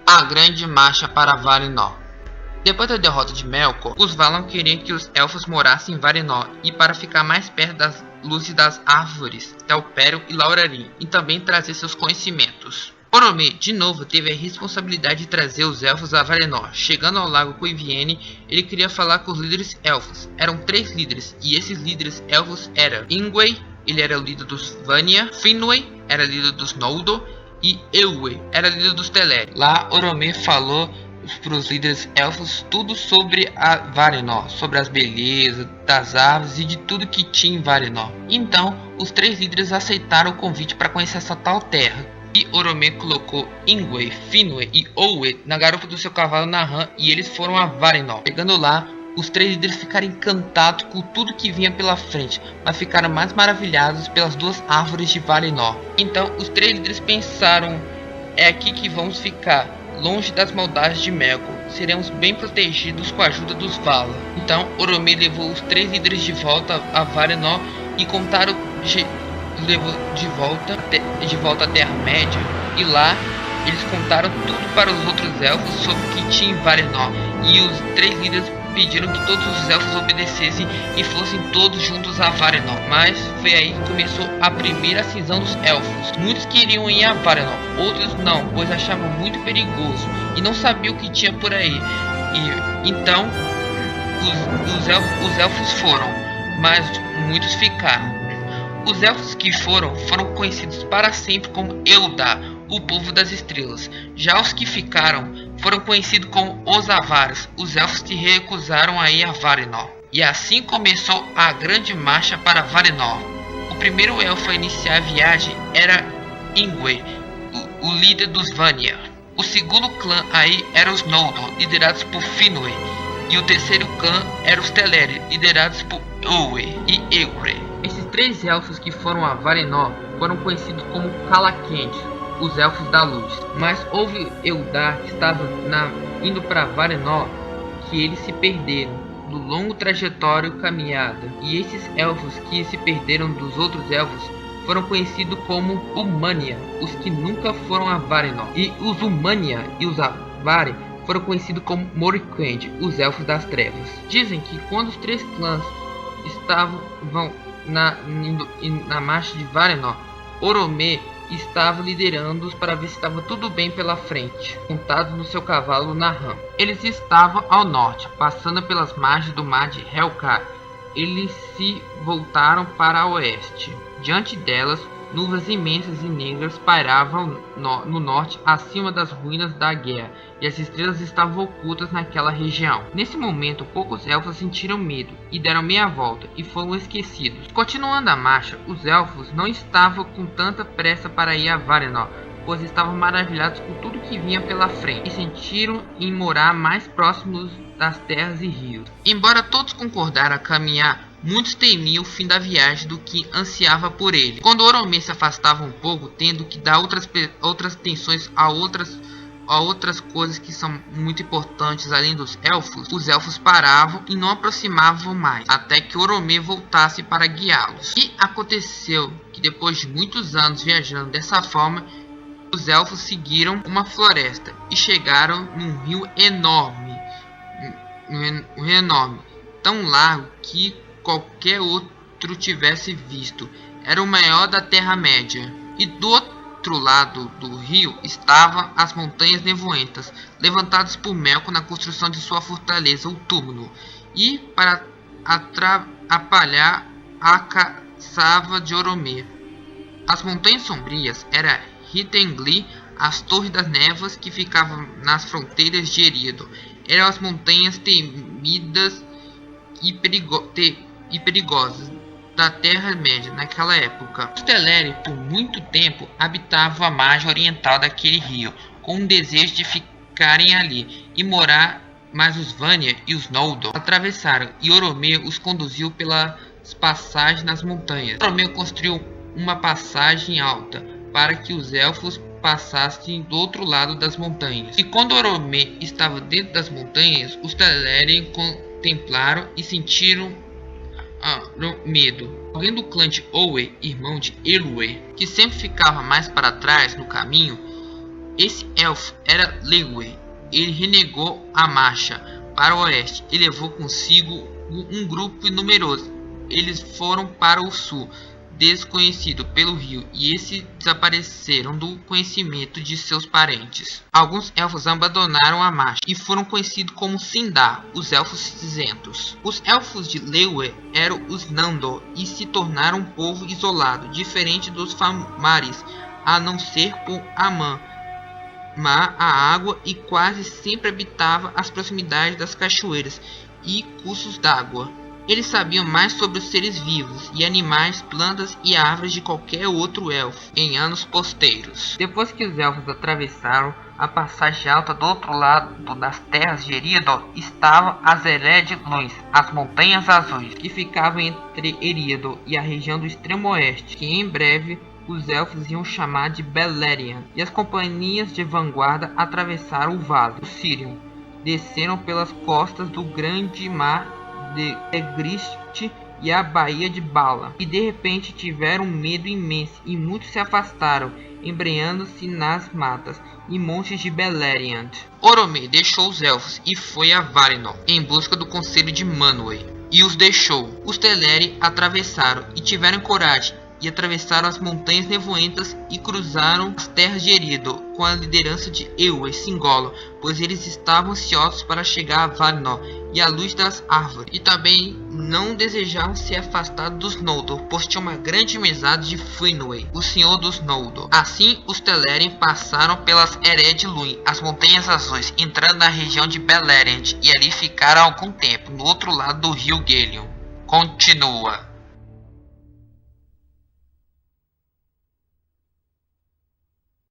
A grande marcha para Valinor. Depois da derrota de Melkor, os Valar queriam que os elfos morassem em Valinor e para ficar mais perto das luzes das árvores, Telperion e Laurarim, e também trazer seus conhecimentos. Boromir, de novo, teve a responsabilidade de trazer os elfos a Valinor. Chegando ao lago Cuiviene, ele queria falar com os líderes elfos. Eram 3 líderes, e esses líderes elfos eram Ingway, ele era o líder dos Vanya, Finwë era líder dos Noldor, e Eowyn era líder dos Teleri. Lá, Boromir falou para os líderes elfos tudo sobre a Valinor, sobre as belezas das árvores e de tudo que tinha em Valinor. Então, os 3 líderes aceitaram o convite para conhecer essa tal terra. E Boromir colocou Ingway, Finwë e Eowyn na garupa do seu cavalo Naham e eles foram a Valinor. Chegando lá, os 3 líderes ficaram encantados com tudo que vinha pela frente, mas ficaram mais maravilhados pelas 2 árvores de Valinor. Então, os 3 líderes pensaram: é aqui que vamos ficar, longe das maldades de Melkor. Seremos bem protegidos com a ajuda dos Valar. Então, Boromir levou os 3 líderes de volta a Valinor e contaram levou de volta à Terra-média, e lá eles contaram tudo para os outros elfos sobre o que tinha em Valinor, e os 3 líderes pediram que todos os elfos obedecessem e fossem todos juntos a Valinor. Mas foi aí que começou a primeira cisão dos elfos. Muitos queriam ir a Valinor, outros não, pois achavam muito perigoso e não sabiam o que tinha por aí. E então os elfos foram, mas muitos ficaram. Os elfos que foram conhecidos para sempre como Eldar, o povo das estrelas. Já os que ficaram foram conhecidos como os Avares, os elfos que recusaram a ir a Valinor. E assim começou a grande marcha para Valinor. O primeiro elfo a iniciar a viagem era Ingway, o líder dos Vanya. O segundo clã aí era os Noldor, liderados por Finwë. E o terceiro clã era os Teleri, liderados por Eowyn e Eowyn. Esses 3 elfos que foram a Valinor foram conhecidos como Calaquendi, os elfos da luz. Mas houve Eldar que estava indo para Valinor, que eles se perderam do longo trajetório caminhada. E esses elfos que se perderam dos outros elfos foram conhecidos como Umania, os que nunca foram a Valinor. E os Umania e os Avari foram conhecidos como Morriquand, os elfos das trevas. Dizem que quando os 3 clãs estavam na marcha de Valinor, Boromir estava liderando-os para ver se estava tudo bem pela frente, montados no seu cavalo Naham. Eles estavam ao norte, passando pelas margens do mar de Helcar. Eles se voltaram para o oeste. Diante delas, nuvens imensas e negras pairavam no norte, acima das ruínas da guerra, e as estrelas estavam ocultas naquela região. Nesse momento, poucos elfos sentiram medo e deram meia volta e foram esquecidos. Continuando a marcha, os elfos não estavam com tanta pressa para ir a Valinor, pois estavam maravilhados com tudo que vinha pela frente e sentiram em morar mais próximos das terras e rios. Embora todos concordaram a caminhar, muitos temiam o fim da viagem do que ansiava por ele. Quando Boromir se afastava um pouco, tendo que dar outras atenções a outras coisas que são muito importantes além dos elfos, os elfos paravam e não aproximavam mais, até que Boromir voltasse para guiá-los. E aconteceu que depois de muitos anos viajando dessa forma, os elfos seguiram uma floresta e chegaram num rio enorme, tão largo que qualquer outro tivesse visto. Era o maior da Terra-média. E do outro lado do rio estavam as montanhas nevoentas, levantadas por Melkor na construção de sua fortaleza, o túmulo, e para atrapalhar a caçava de Boromir. As montanhas sombrias eram Hitengli, as Torres das Névoas que ficavam nas fronteiras de Eriador. Eram as montanhas temidas e perigosas da Terra-média naquela época. Os Teleri por muito tempo habitavam a margem oriental daquele rio, com um desejo de ficarem ali e morar, mas os Vanya e os Noldor atravessaram e Boromir os conduziu pelas passagens nas montanhas. Boromir construiu uma passagem alta para que os elfos passassem do outro lado das montanhas. E quando Boromir estava dentro das montanhas, os Teleri contemplaram e sentiram medo. Alguém do clã de Eowyn, irmão de Eowyn, que sempre ficava mais para trás no caminho, Esse elfo era Lewe. Ele renegou a marcha para o oeste e levou consigo um grupo numeroso. Eles foram para o sul, desconhecido pelo rio, e esses desapareceram do conhecimento de seus parentes. Alguns elfos abandonaram a marcha e foram conhecidos como Sindar, os elfos cinzentos. Os elfos de Lewe eram os Nandor e se tornaram um povo isolado, diferente dos Famaris, a não ser por Aman, a água, e quase sempre habitava as proximidades das cachoeiras e cursos d'água. Eles sabiam mais sobre os seres vivos e animais, plantas e árvores de qualquer outro elfo em anos posteiros. Depois que os elfos atravessaram a passagem alta do outro lado das terras de Eriador, estavam as Ered Luin, as Montanhas Azuis, que ficavam entre Eriador e a região do extremo oeste, que em breve os elfos iam chamar de Beleriand, e as companhias de vanguarda atravessaram o vale do Sirion, desceram pelas costas do grande mar de Egrist e a Baía de Bala, e de repente tiveram um medo imenso, e muitos se afastaram, embrenhando-se nas matas e montes de Beleriand. Oromê deixou os elfos e foi a Valinor em busca do conselho de Manwë, e os deixou. Os Teleri atravessaram e tiveram coragem, e atravessaram as montanhas nevoentas e cruzaram as terras de Eriador com a liderança de Eowyn Singolo, pois eles estavam ansiosos para chegar a Valinor e à luz das árvores, e também não desejavam se afastar dos Noldor, pois tinham uma grande amizade de Finwë, o senhor dos Noldor. Assim, os Teleri passaram pelas Ered Luin, as Montanhas Azuis, entrando na região de Beleriand, e ali ficaram algum tempo, no outro lado do rio Gelion. Continua.